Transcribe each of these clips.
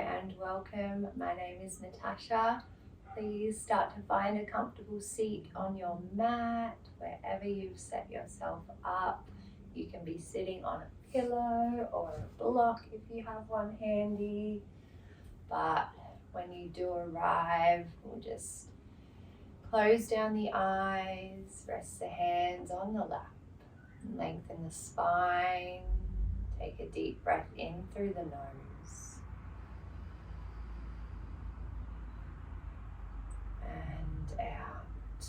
and welcome. My name is Natasha. Please start to find a comfortable seat on your mat, wherever you've set yourself up. You can be sitting on a pillow or a block if you have one handy. But when you do arrive, we'll just close down the eyes, rest the hands on the lap, lengthen the spine, take a deep breath in through the nose. And out.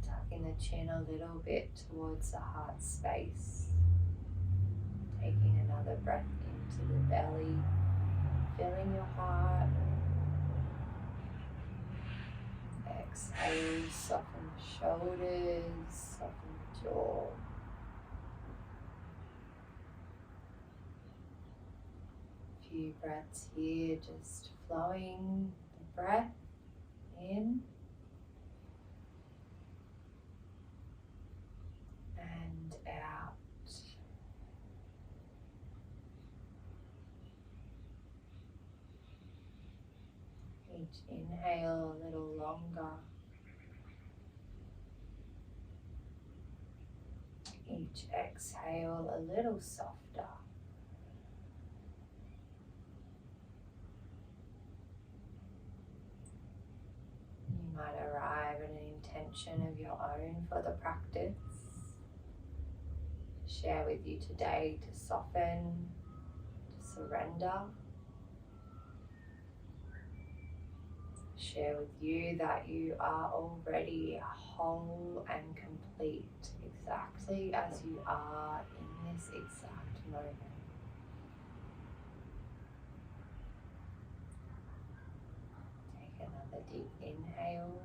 Tucking the chin a little bit towards the heart space. Taking another breath into the belly, filling your heart. Exhale, soften the shoulders, soften the jaw. Few breaths here, just flowing the breath in and out. Each inhale a little longer. Each exhale a little softer. You might arrive at an intention of your own for the practice. Share with you today to soften, to surrender. Share with you that you are already whole and complete, exactly as you are in this exact moment. Take another deep inhale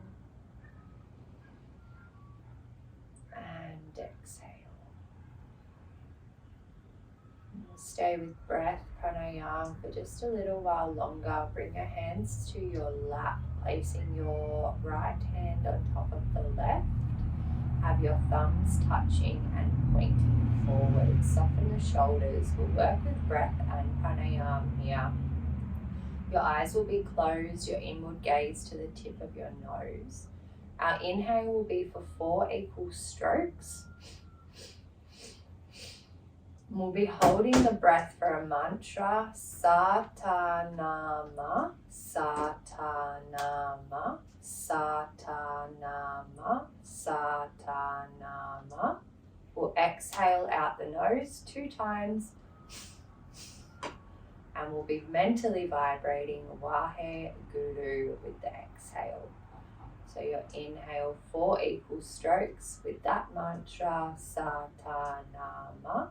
and exhale. Stay with breath, pranayama, for just a little while longer. Bring your hands to your lap, placing your right hand on top of the left. Have your thumbs touching and pointing forward. Soften the shoulders. We'll work with breath and pranayama here. Your eyes will be closed, your inward gaze to the tip of your nose. Our inhale will be for 4 equal strokes. We'll be holding the breath for a mantra, Satanama, Satanama, Satanama, Satanama. We'll exhale out the nose 2 times, and we'll be mentally vibrating Wahe Guru with the exhale. So your inhale, 4 equal strokes with that mantra, Satanama.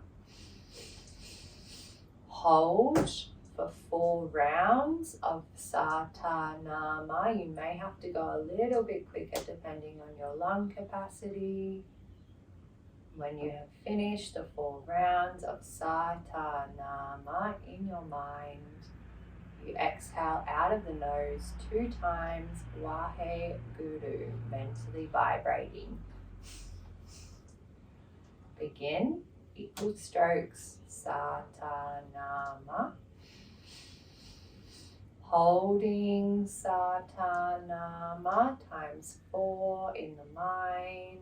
Hold for 4 rounds of Satanama. You may have to go a little bit quicker depending on your lung capacity. When you have finished the 4 rounds of Satanama in your mind, you exhale out of the nose 2 times, Wahe Guru, mentally vibrating. Begin. Equal strokes, Satanama. Holding Satanama times 4 in the mind.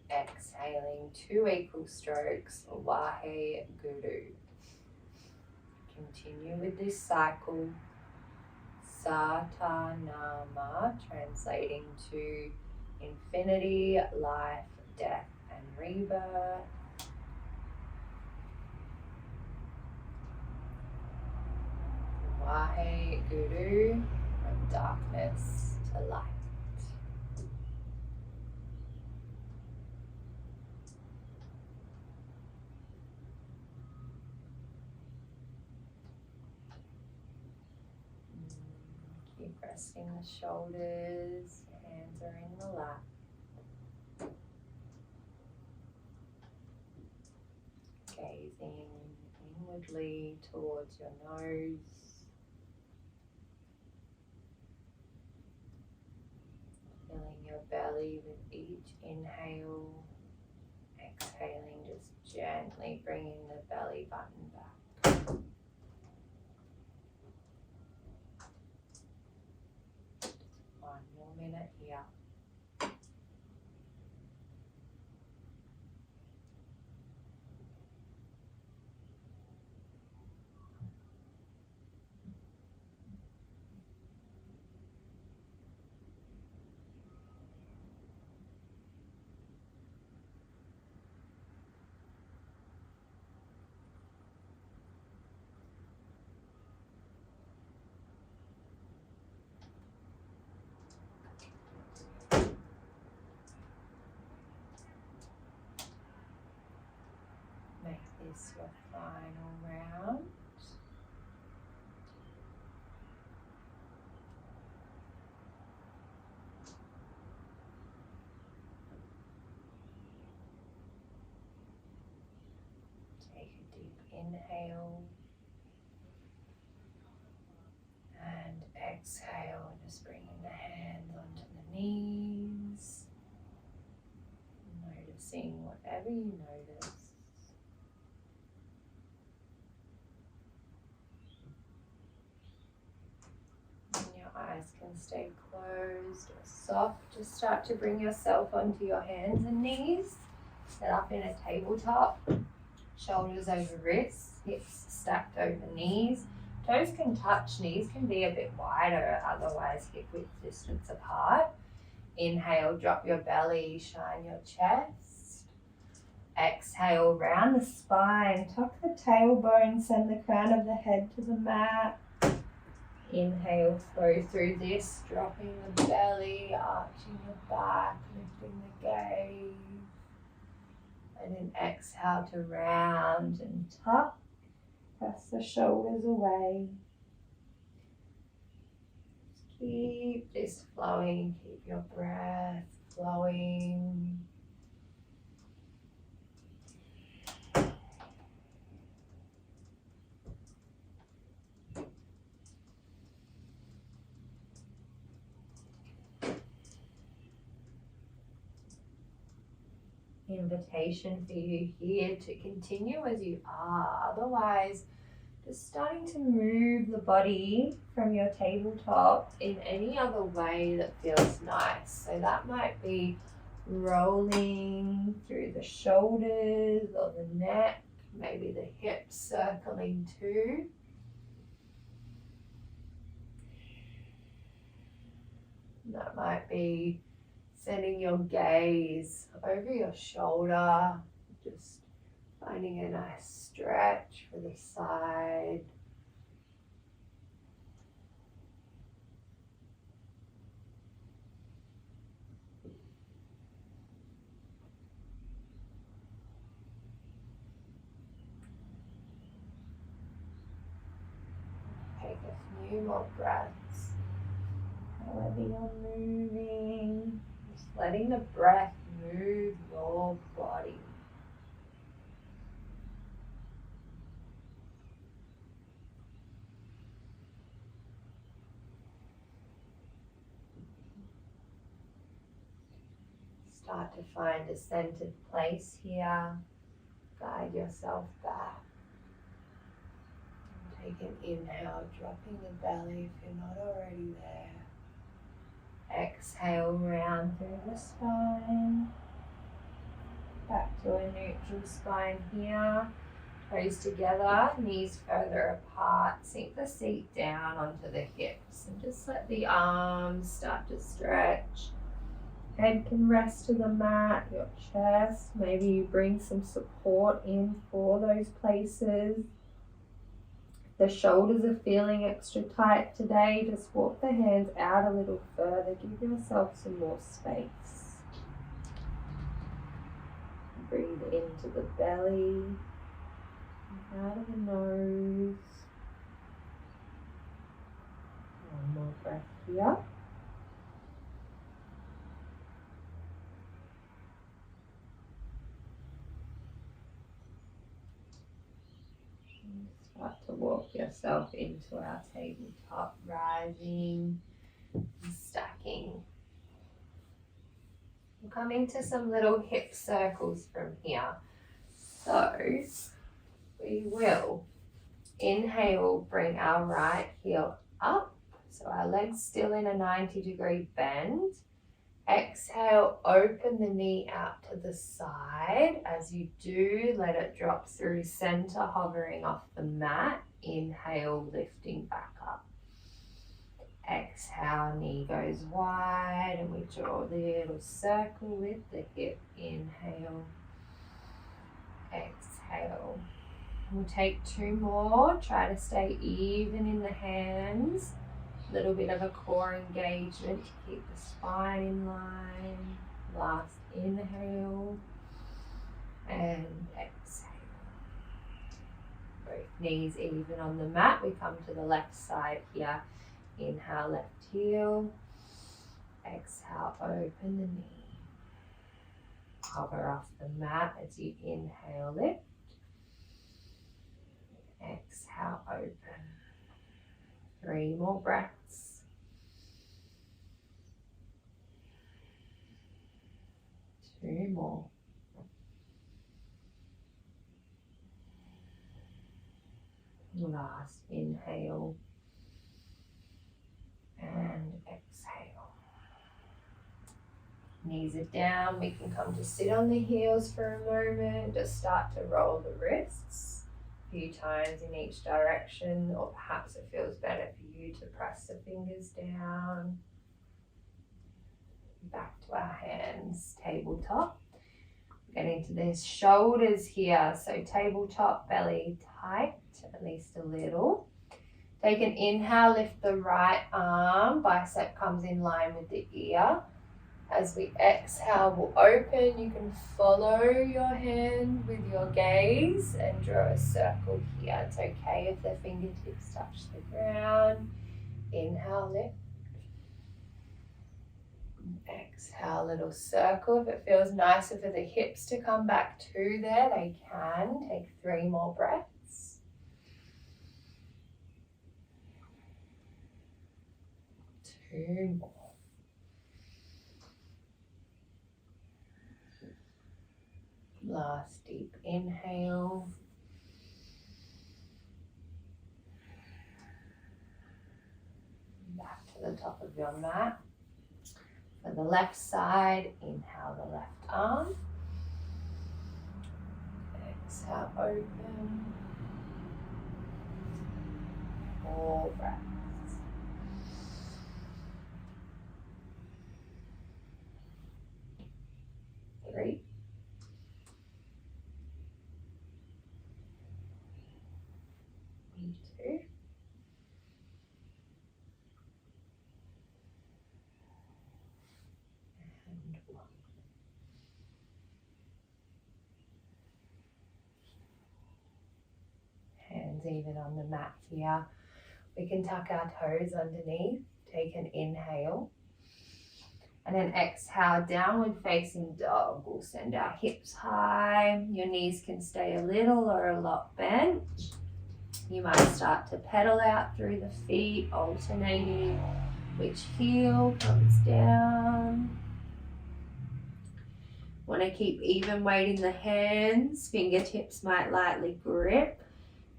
Exhaling 2 equal strokes, Wahe Guru. Continue with this cycle. Satanama, translating to infinity, life, death, and rebirth. Wahe Guru, from darkness to light. Keep resting the shoulders, hands are in the lap. Gazing inwardly towards your nose. Filling your belly with each inhale, exhale. gently bringing the belly button back. One more minute here. Make this your final round. Take a deep inhale and exhale, just bringing the hands onto the knees, noticing whatever you notice. And your eyes can stay closed or soft. Just start to bring yourself onto your hands and knees. Set up in a tabletop, shoulders over wrists, hips stacked over knees. Toes can touch, knees can be a bit wider, otherwise hip width distance apart. Inhale, drop your belly, shine your chest. Exhale, round the spine, tuck the tailbone, send the crown of the head to the mat. Inhale, flow through this, dropping the belly, arching your back, lifting the gaze. And then exhale to round and tuck. Press the shoulders away. Just keep this flowing, keep your breath flowing. Invitation for you here to continue as you are. Otherwise, just starting to move the body from your tabletop in any other way that feels nice. So that might be rolling through the shoulders or the neck, maybe the hips circling too. That might be sending your gaze over your shoulder, just finding a nice stretch for the side. Take a few more breaths. However you're moving, just letting the breath move your body. Start to find a centered place here. Guide yourself back. And take an inhale, dropping the belly if you're not already there. Exhale, round through the spine. Back to a neutral spine here. Toes together, knees further apart. Sink the seat down onto the hips and just let the arms start to stretch. Head can rest to the mat, your chest. Maybe you bring some support in for those places. If the shoulders are feeling extra tight today, just walk the hands out a little further. Give yourself some more space. Breathe into the belly, out of the nose. One more breath here. Start to walk yourself into our tabletop, rising and stacking. We'll come into some little hip circles from here. So we will inhale, bring our right heel up. So our legs still in a 90-degree bend. Exhale, open the knee out to the side. As you do, let it drop through center, hovering off the mat. Inhale, lifting back up. Exhale, knee goes wide, and we draw the little circle with the hip. Inhale, exhale. We'll take 2 more. Try to stay even in the hands. A little bit of a core engagement to keep the spine in line. Last inhale and exhale. Both knees even on the mat. We come to the left side here. Inhale, left heel. Exhale, open the knee. Hover off the mat as you inhale, lift. Exhale, open. 3 more breaths. 2 more. Last inhale and exhale. Knees are down. We can come to sit on the heels for a moment. Just start to roll the wrists a few times in each direction, or perhaps it feels better for you to press the fingers down. Back to our hands, tabletop. Getting to the shoulders here, so tabletop, belly tight, at least a little. Take an inhale, lift the right arm, bicep comes in line with the ear. As we exhale, we'll open. You can follow your hand with your gaze and draw a circle here. It's okay if the fingertips touch the ground. Inhale, lift. Exhale, little circle. If it feels nicer for the hips to come back to there, they can. Take 3 more breaths. 2 more. Last deep inhale. Back to the top of your mat. For the left side, inhale the left arm. Exhale, open. 4 breaths. 3. And 2. And 1. Hands even on the mat here. We can tuck our toes underneath. Take an inhale. And then exhale, downward facing dog. We'll send our hips high. Your knees can stay a little or a lot bent. You might start to pedal out through the feet, alternating which heel comes down. Want to keep even weight in the hands. Fingertips might lightly grip.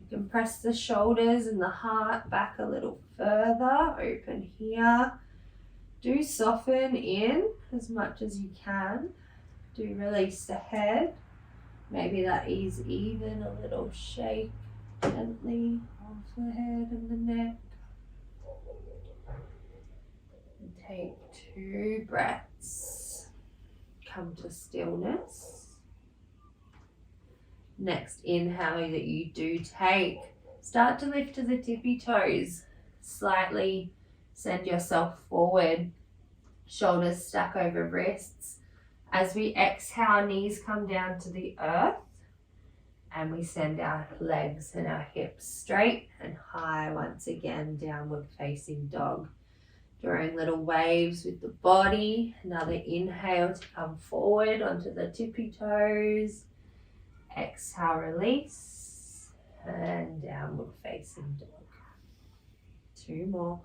You can press the shoulders and the heart back a little further. Open here. Do soften in as much as you can. Do release the head. Maybe that ease even a little shake gently off the head and the neck. And take 2 breaths. Come to stillness. Next inhale that you do take, start to lift to the tippy toes. Slightly send yourself forward. Shoulders stack over wrists. As we exhale, knees come down to the earth. And we send our legs and our hips straight and high once again, downward facing dog. Drawing little waves with the body. Another inhale to come forward onto the tippy toes. Exhale, release. And downward facing dog. 2 more.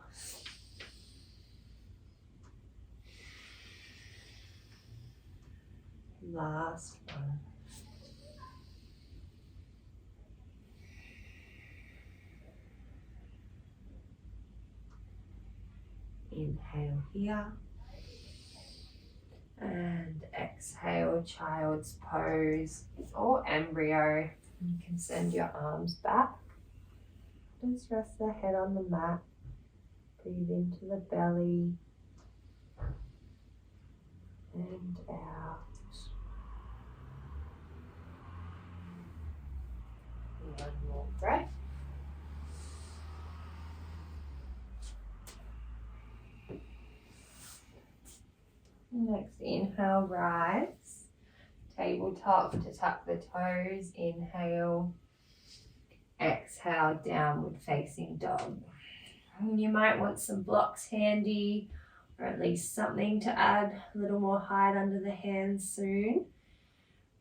Last one. Inhale here. And exhale, child's pose or embryo. You can send your arms back. Just rest the head on the mat. Breathe into the belly and out. One more breath. Next, inhale, rise. Tabletop to tuck the toes. Inhale. Exhale, downward facing dog. And you might want some blocks handy, or at least something to add a little more height under the hands soon.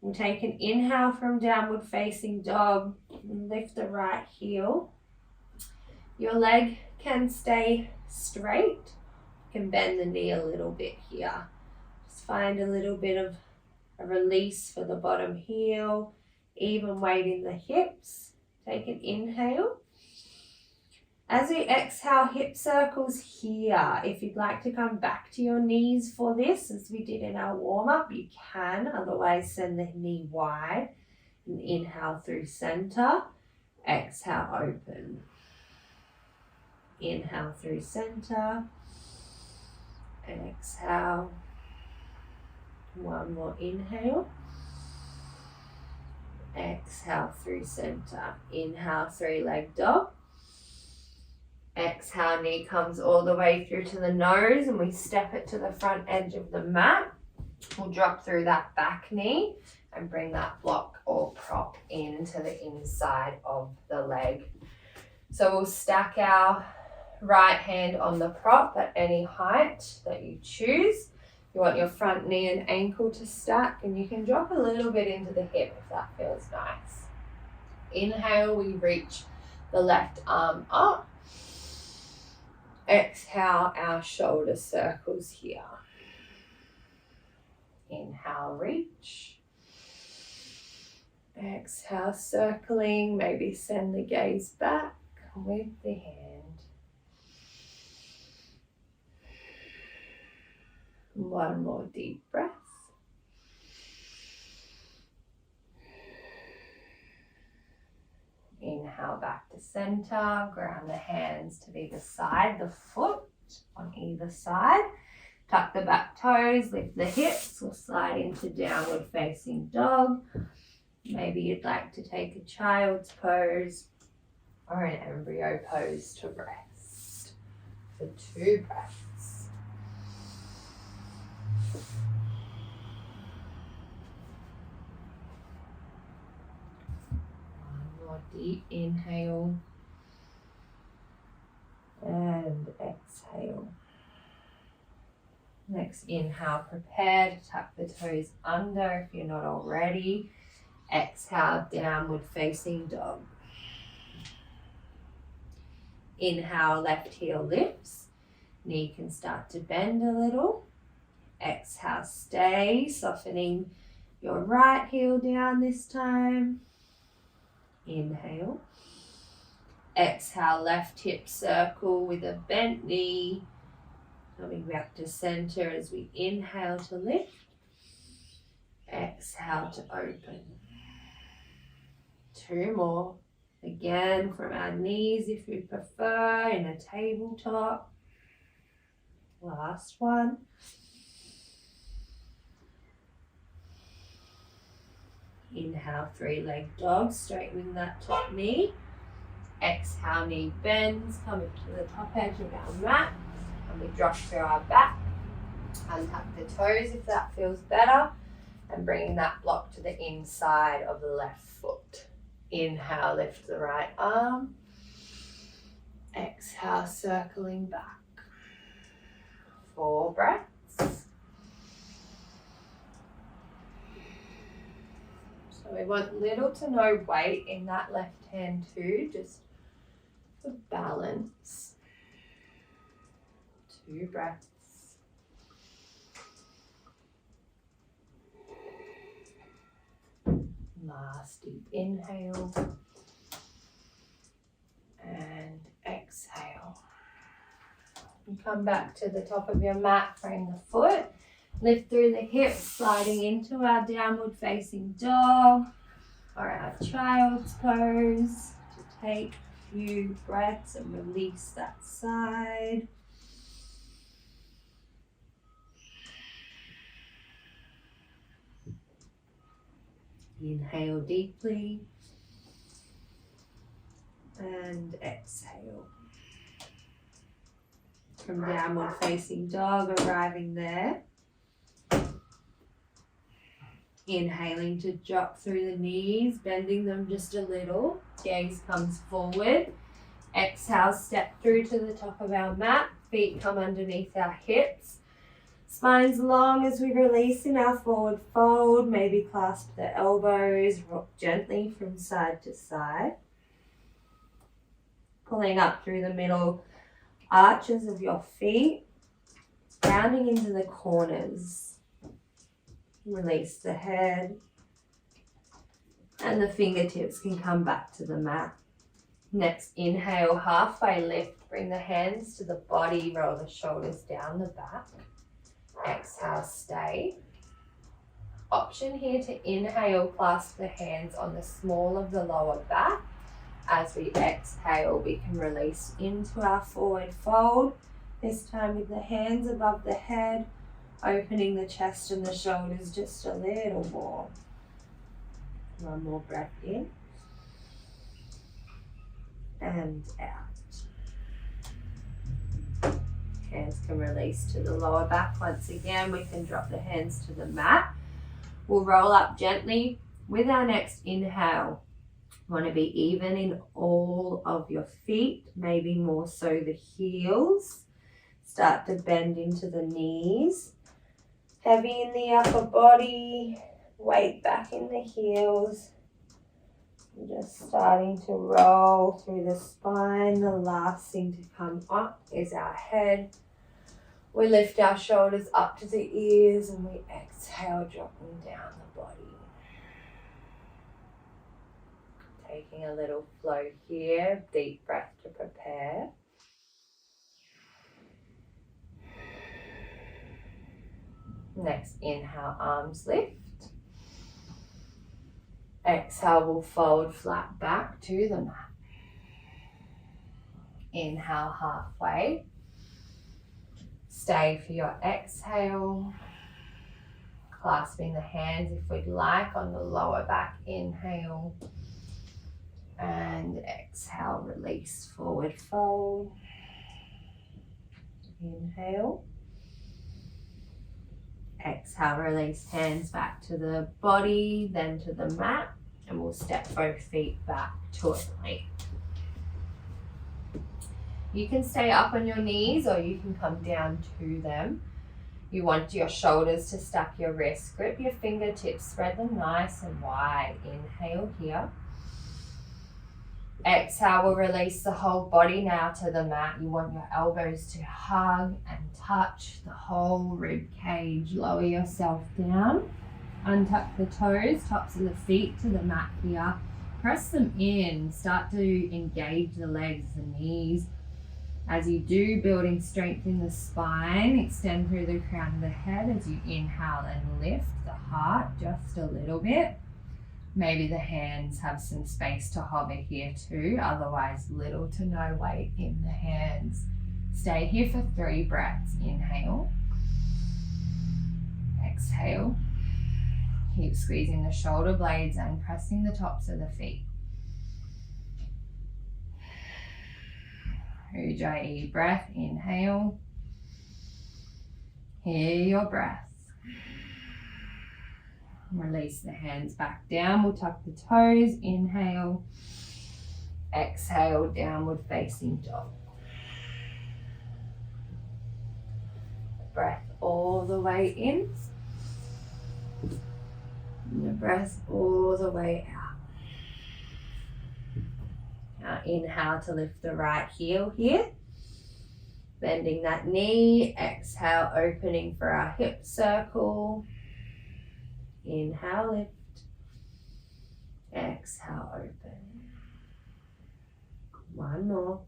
We'll take an inhale from downward facing dog and lift the right heel. Your leg can stay straight. You can bend the knee a little bit here. Just find a little bit of a release for the bottom heel, even weight in the hips. Take an inhale. As we exhale, hip circles here. If you'd like to come back to your knees for this, as we did in our warm-up, you can. Otherwise, send the knee wide and inhale through center. Exhale, open. Inhale through center. Exhale. One more inhale. Exhale through center. Inhale, three-leg dog. Exhale, knee comes all the way through to the nose and we step it to the front edge of the mat. We'll drop through that back knee and bring that block or prop into the inside of the leg. So we'll stack our right hand on the prop at any height that you choose. You want your front knee and ankle to stack, and you can drop a little bit into the hip if that feels nice. Inhale, we reach the left arm up. Exhale, our shoulder circles here. Inhale, reach. Exhale, circling. Maybe send the gaze back with the hand. One more deep breath. Inhale back to center. Ground the hands to either side, the foot on either side. Tuck the back toes, lift the hips. We'll slide into downward facing dog. Maybe you'd like to take a child's pose or an embryo pose to rest for 2 breaths. Deep inhale and exhale. Next inhale, prepare to tuck the toes under if you're not already. Exhale, downward facing dog. Inhale, left heel lifts. Knee can start to bend a little. Exhale, stay, softening your right heel down this time. Inhale. Exhale, left hip circle with a bent knee. Coming back to center as we inhale to lift. Exhale to open. 2 more. Again, from our knees if you prefer, in a tabletop. Last one. Inhale, 3-leg dog, straightening that top knee. Exhale, knee bends, coming to the top edge of our mat. And we drop through our back. Untuck the toes if that feels better. And bringing that block to the inside of the left foot. Inhale, lift the right arm. Exhale, circling back. 4 breaths. So we want little to no weight in that left hand too, just for balance. 2 breaths. Last deep inhale and exhale. And come back to the top of your mat, frame the foot. Lift through the hips, sliding into our downward facing dog or our child's pose. To take a few breaths and release that side. Inhale deeply and exhale. From downward facing dog, arriving there. Inhaling to drop through the knees, bending them just a little. Gaze comes forward. Exhale, step through to the top of our mat. Feet come underneath our hips. Spine's long as we release in our forward fold. Maybe clasp the elbows, rock gently from side to side. Pulling up through the middle arches of your feet. Rounding into the corners. Release the head. And the fingertips can come back to the mat. Next, inhale, halfway lift. Bring the hands to the body. Roll the shoulders down the back. Exhale, stay. Option here to inhale, clasp the hands on the small of the lower back. As we exhale, we can release into our forward fold. This time with the hands above the head, opening the chest and the shoulders just a little more. One more breath in and out. Hands can release to the lower back. Once again, we can drop the hands to the mat. We'll roll up gently with our next inhale. Want to be even in all of your feet, maybe more so the heels. Start to bend into the knees. Heavy in the upper body, weight back in the heels. Just starting to roll through the spine. The last thing to come up is our head. We lift our shoulders up to the ears and we exhale, dropping down the body. Taking a little flow here, deep breath to prepare. Next, inhale, arms lift. Exhale, we'll fold flat back to the mat. Inhale, halfway. Stay for your exhale. Clasping the hands if we'd like on the lower back. Inhale. And exhale, release, forward fold. Inhale. Exhale, release, hands back to the body, then to the mat, and we'll step both feet back to a plank. You can stay up on your knees or you can come down to them. You want your shoulders to stack your wrists. Grip your fingertips, spread them nice and wide. Inhale here. Exhale, we'll release the whole body now to the mat. You want your elbows to hug and touch the whole rib cage. Lower yourself down. Untuck the toes, tops of the feet to the mat here. Press them in. Start to engage the legs, the knees. As you do, building strength in the spine. Extend through the crown of the head as you inhale and lift the heart just a little bit. Maybe the hands have some space to hover here too, otherwise little to no weight in the hands. Stay here for 3 breaths. Inhale. Exhale. Keep squeezing the shoulder blades and pressing the tops of the feet. Ujjayi breath. Inhale. Hear your breath. Release the hands back down. We'll tuck the toes. Inhale. Exhale, downward facing dog. Breath all the way in. And the breath all the way out. Now inhale to lift the right heel here. Bending that knee. Exhale, opening for our hip circle. Inhale, lift. Exhale, open. One more.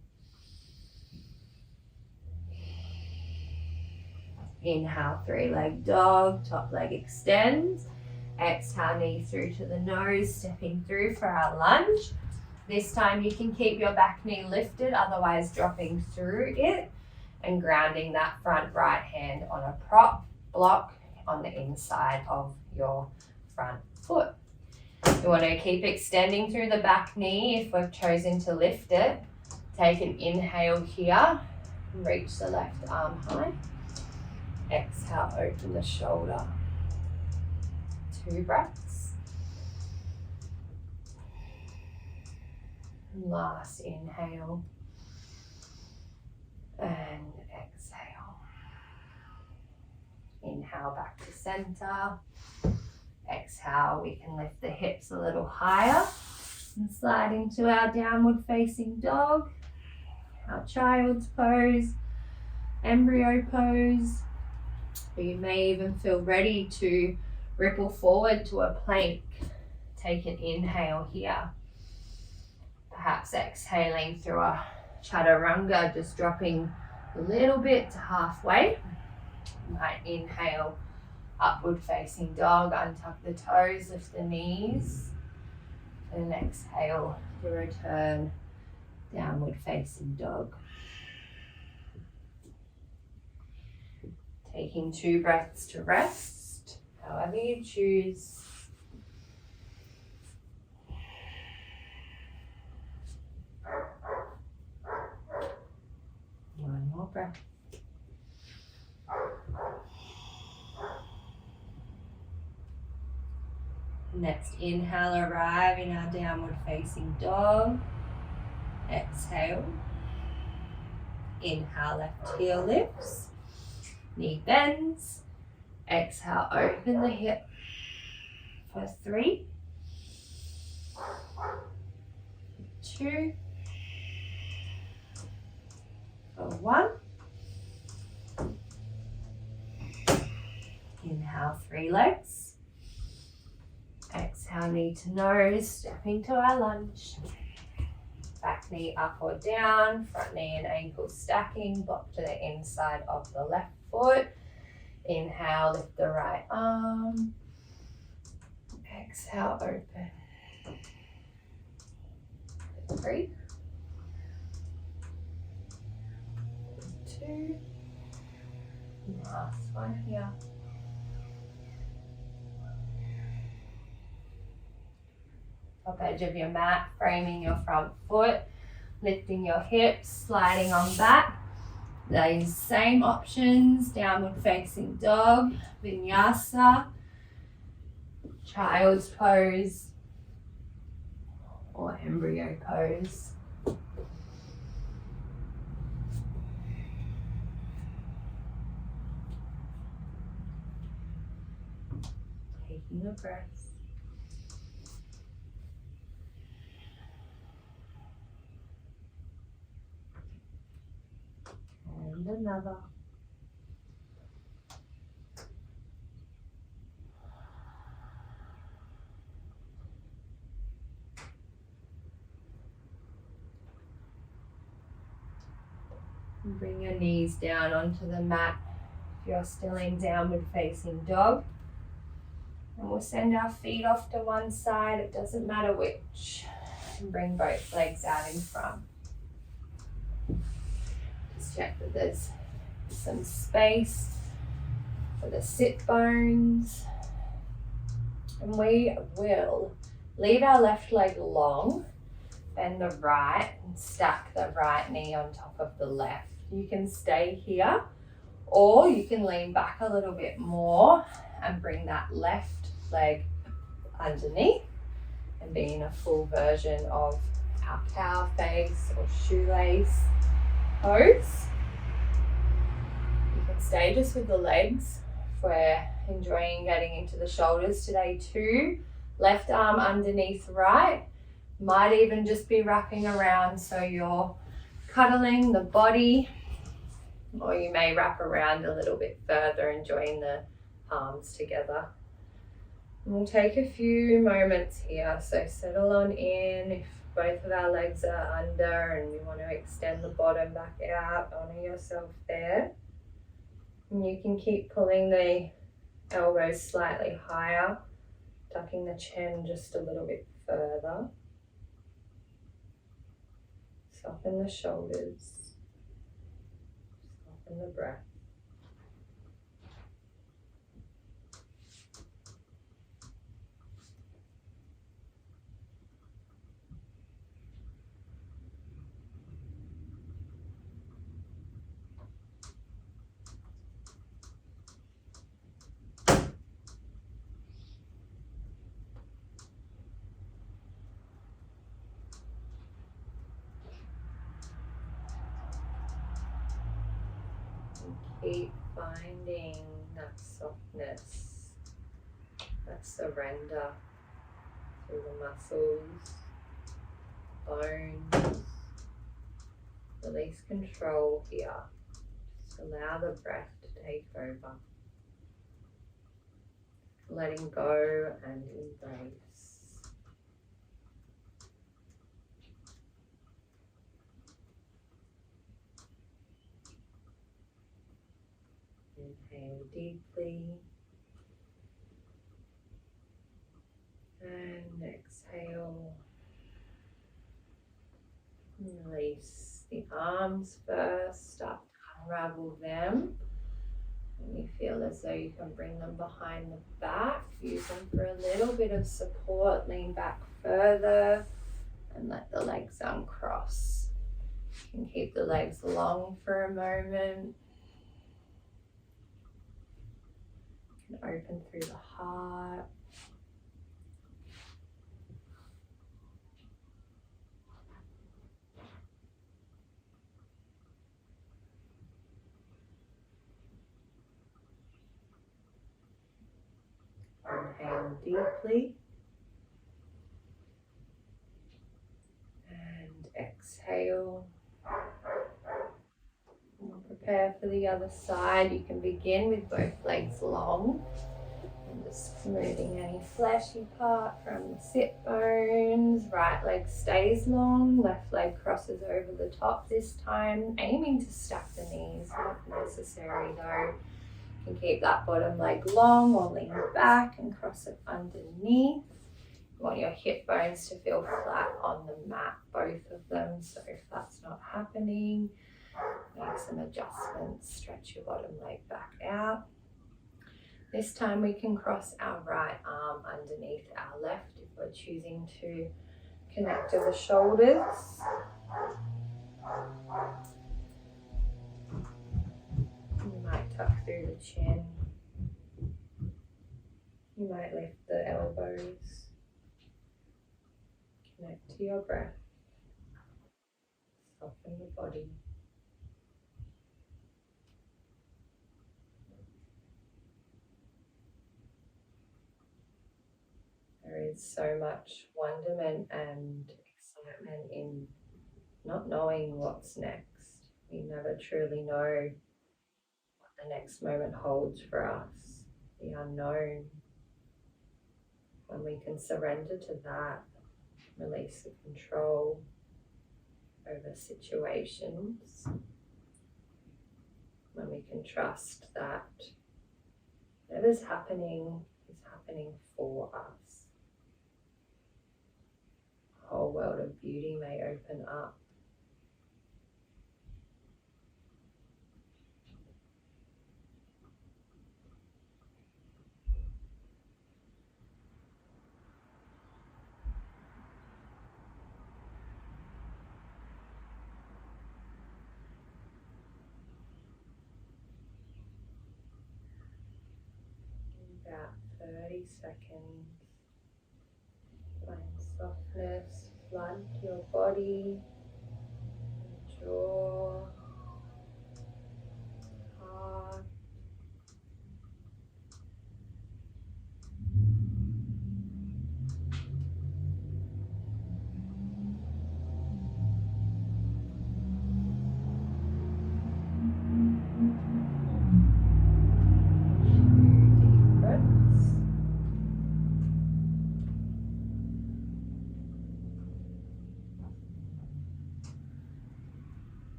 Inhale, three-leg dog, top leg extends. Exhale, knee through to the nose, stepping through for our lunge. This time you can keep your back knee lifted, otherwise dropping through it and grounding that front right hand on a prop block on the inside of your front foot. You want to keep extending through the back knee if we've chosen to lift it. Take an inhale here, reach the left arm high. Exhale, open the shoulder. 2 breaths. Last inhale. And exhale. Inhale back to center. Exhale, we can lift the hips a little higher and slide into our downward facing dog, our child's pose, embryo pose. You may even feel ready to ripple forward to a plank. Take an inhale here. Perhaps exhaling through a chaturanga, just dropping a little bit to halfway. You might inhale, upward facing dog, untuck the toes, lift the knees. And exhale to return, downward facing dog. Taking 2 breaths to rest, however you choose. One more breath. Next inhale, arrive in our downward facing dog. Exhale. Inhale, left heel lifts. Knee bends. Exhale, open the hip for 3, 2, for 1. Inhale, 3 legs. Exhale, knee to nose, stepping to our lunge. Back knee up or down, front knee and ankle stacking, block to the inside of the left foot. Inhale, lift the right arm. Exhale, open. 3, 2, last one here. Top edge of your mat, framing your front foot, lifting your hips, sliding on back. These same options, downward facing dog, vinyasa, child's pose, or embryo pose. Taking a breath. And another. Bring your knees down onto the mat if you're still in downward facing dog. And we'll send our feet off to one side, it doesn't matter which. And bring both legs out in front. Just check that there's some space for the sit bones. And we will leave our left leg long, bend the right, and stack the right knee on top of the left. You can stay here, or you can lean back a little bit more and bring that left leg underneath and be in a full version of our cow face or shoelace pose. You can stay just with the legs if we're enjoying getting into the shoulders today too. Left arm underneath right, might even just be wrapping around so you're cuddling the body, or you may wrap around a little bit further and join the palms together. And we'll take a few moments here, so settle on in. If both of our legs are under and you want to extend the bottom back out, honor yourself there. And you can keep pulling the elbows slightly higher, tucking the chin just a little bit further. Soften the shoulders, soften the breath. Keep finding that softness, that surrender through the muscles, bones. Release control here. Just allow the breath to take over. Letting go and embrace. Inhale deeply and exhale. Release the arms first, start to unravel them. And you feel as though you can bring them behind the back, use them for a little bit of support, lean back further and let the legs uncross. You can keep the legs long for a moment. You can open through the heart. Inhale deeply and exhale. We'll prepare for the other side. You can begin with both legs long and just moving any fleshy part from the sit bones. Right leg stays long, left leg crosses over the top this time, aiming to stack the knees, not necessary though. You can keep that bottom leg long or lean back and cross it underneath. You want your hip bones to feel flat on the mat, both of them. So if that's not happening, make some adjustments, stretch your bottom leg back out. This time we can cross our right arm underneath our left if we're choosing to connect to the shoulders. You might tuck through the chin. You might lift the elbows. Connect to your breath. Soften the body. There is so much wonderment and excitement in not knowing what's next. We never truly know what the next moment holds for us, the unknown. When we can surrender to that, release the control over situations, when we can trust that whatever's happening is happening for us. A whole world of beauty may open up. About 30 seconds. Find softness flood your body, jaw, heart. Deep breaths.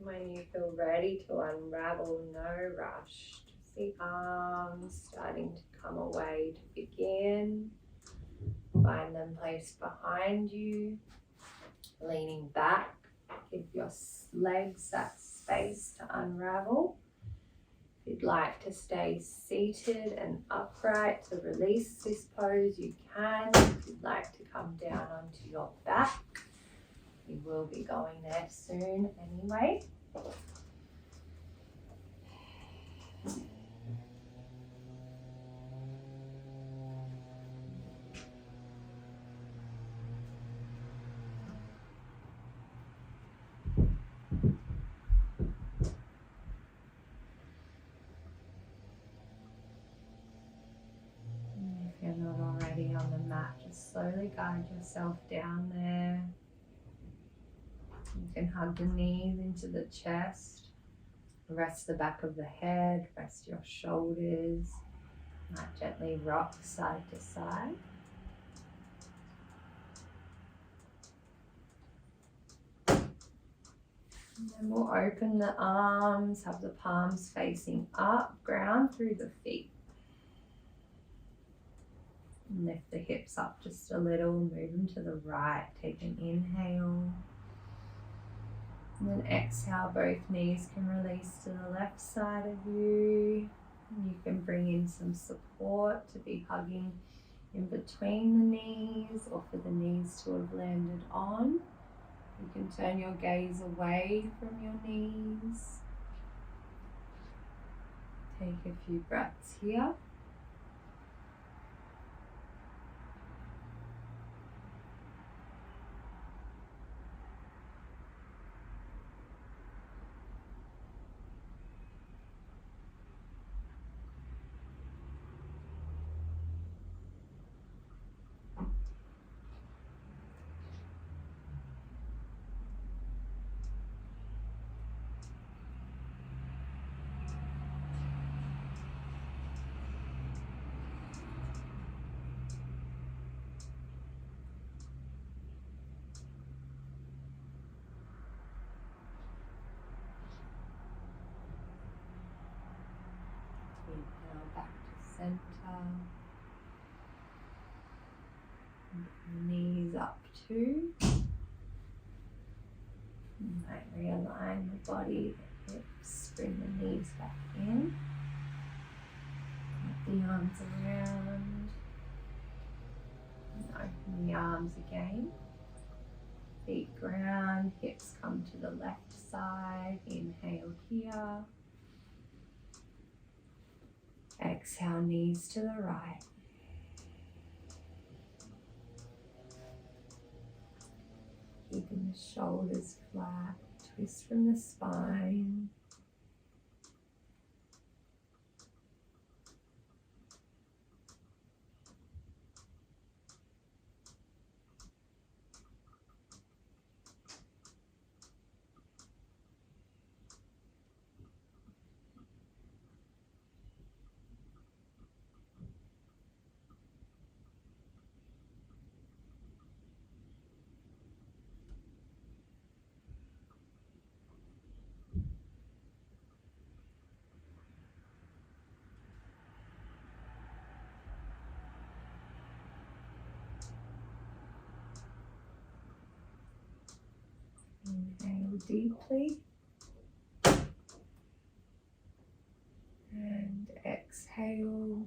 When you feel ready to unravel, no rush. Just the arms starting to come away to begin. Find them placed behind you, leaning back. Give your legs that space to unravel. If you'd like to stay seated and upright to release this pose, you can. If you'd like to come down onto your back, we will be going there soon anyway. If you're not already on the mat, just slowly guide yourself down there. You can hug the knees into the chest. Rest the back of the head, rest your shoulders. Might gently rock side to side. And then we'll open the arms, have the palms facing up, ground through the feet. And lift the hips up just a little, move them to the right. Take an inhale. And then exhale, both knees can release to the left side of you. And you can bring in some support to be hugging in between the knees or for the knees to have landed on. You can turn your gaze away from your knees. Take a few breaths here. Inhale back to center. Knees up too. You might realign the body, the hips, bring the knees back in. Wrap the arms around. And open the arms again. Feet ground, hips come to the left side. Inhale here. Exhale, knees to the right. Keeping the shoulders flat, twist from the spine. Inhale deeply. And exhale.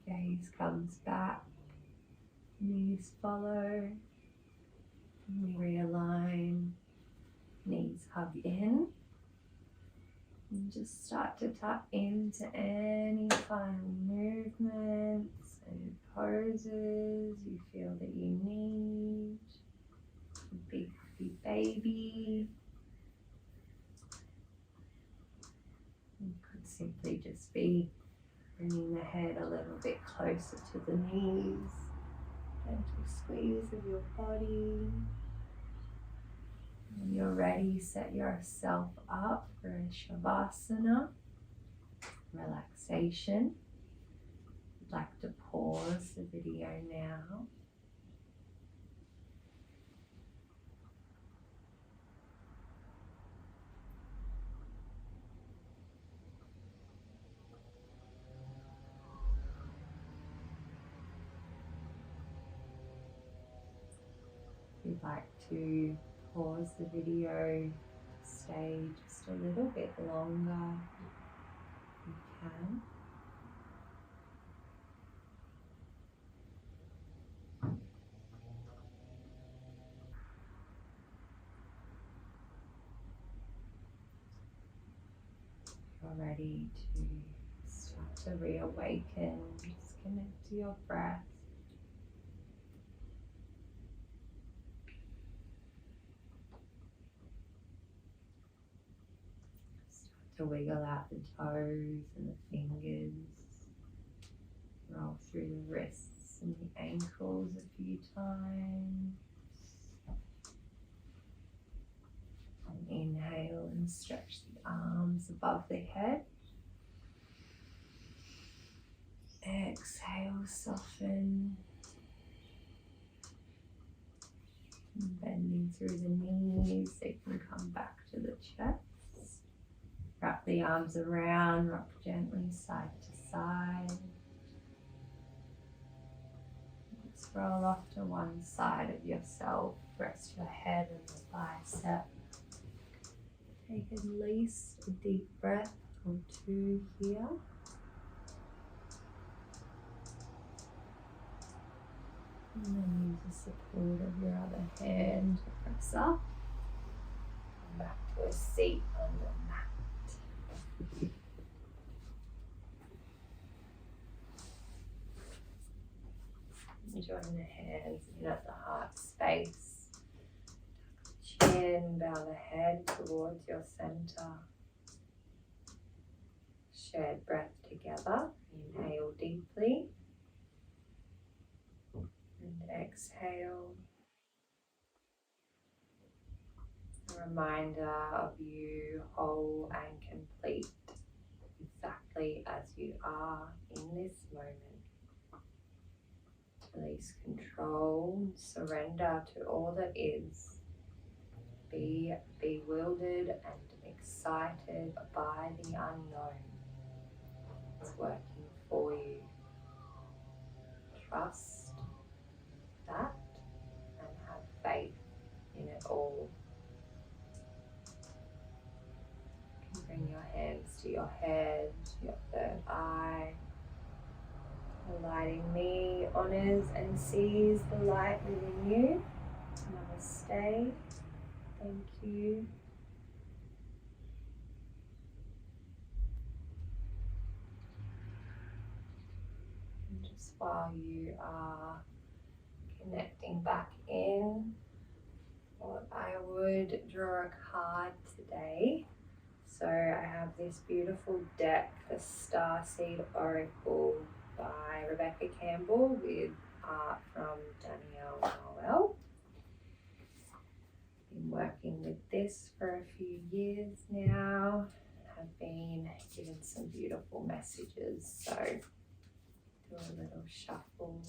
Gaze comes back. Knees follow. We realign. Knees hug in. And just start to tap into any final movements and poses you feel that you need. Big happy baby. You could simply just be bringing the head a little bit closer to the knees. Gentle squeeze of your body. When you're ready, set yourself up for a Shavasana, relaxation. I'd like to pause the video now. If you'd like to pause the video, stay just a little bit longer, you can. You're ready to start to reawaken. Just connect to your breath. Start to wiggle out the toes and the fingers. Roll through the wrists and the ankles a few times. And inhale and stretch the arms above the head. Exhale, soften. And bending through the knees, they can come back to the chest. Wrap the arms around, rock gently side to side. Just roll off to one side of yourself. Rest your head on the bicep. Take at least a deep breath or two here. And then use the support of your other hand to press up. Back to a seat on the mat. Join the hands in at the heart space. Tuck the chin, bow the head towards your center. Shared breath together. Inhale deeply. And exhale. A reminder of you whole and complete, exactly as you are in this moment. Release control, surrender to all that is. Be bewildered and excited by the unknown. It's working for you. Trust that and have faith in it all. You can bring your hands to your head, your third eye. The light in me honors and sees the light within you. Namaste. Thank you. And just while you are connecting back in, thought I would draw a card today. So I have this beautiful deck, the Starseed Oracle by Rebecca Campbell with art from Danielle Noel. Been working with this for a few years now. Have been given some beautiful messages, so do a little shuffle.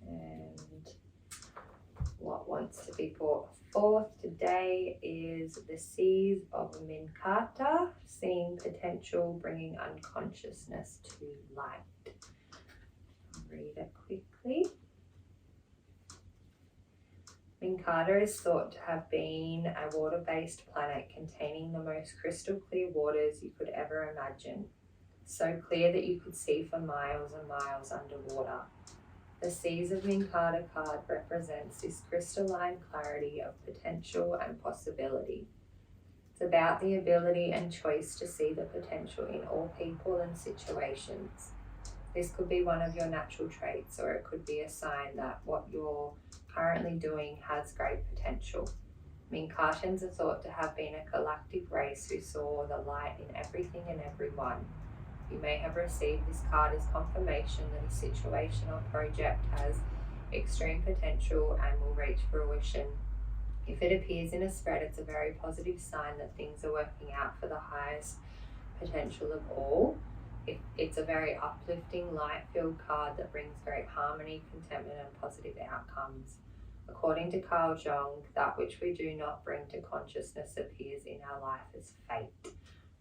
And what wants to be brought forth today is the Seas of Minkata, seeing potential, bringing unconsciousness to light. I'll read it quickly. Minkata is thought to have been a water-based planet containing the most crystal clear waters you could ever imagine. So clear that you could see for miles and miles underwater. The Seas of Minkata card represents this crystalline clarity of potential and possibility. It's about the ability and choice to see the potential in all people and situations. This could be one of your natural traits, or it could be a sign that what you're currently doing has great potential. Minkatans are thought to have been a collective race who saw the light in everything and everyone. You may have received this card as confirmation that a situation or project has extreme potential and will reach fruition. If it appears in a spread, it's a very positive sign that things are working out for the highest potential of all. It's a very uplifting, light-filled card that brings great harmony, contentment, and positive outcomes. According to Carl Jung, that which we do not bring to consciousness appears in our life as fate.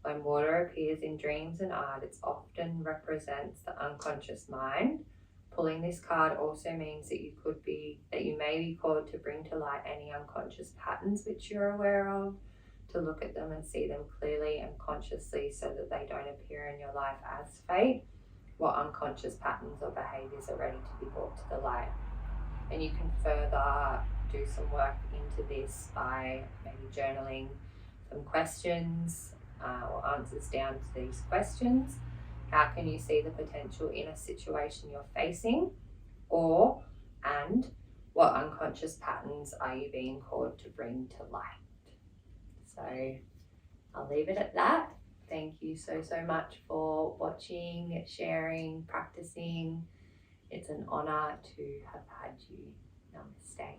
When water appears in dreams and art, it often represents the unconscious mind. Pulling this card also means that you may be called to bring to light any unconscious patterns which you're aware of, to look at them and see them clearly and consciously so that they don't appear in your life as fate. What unconscious patterns or behaviors are ready to be brought to the light. And you can further do some work into this by maybe journaling some questions or answers down to these questions. How can you see the potential in a situation you're facing? And what unconscious patterns are you being called to bring to light? So I'll leave it at that. Thank you so much for watching, sharing, practicing. It's an honor to have had you. Namaste.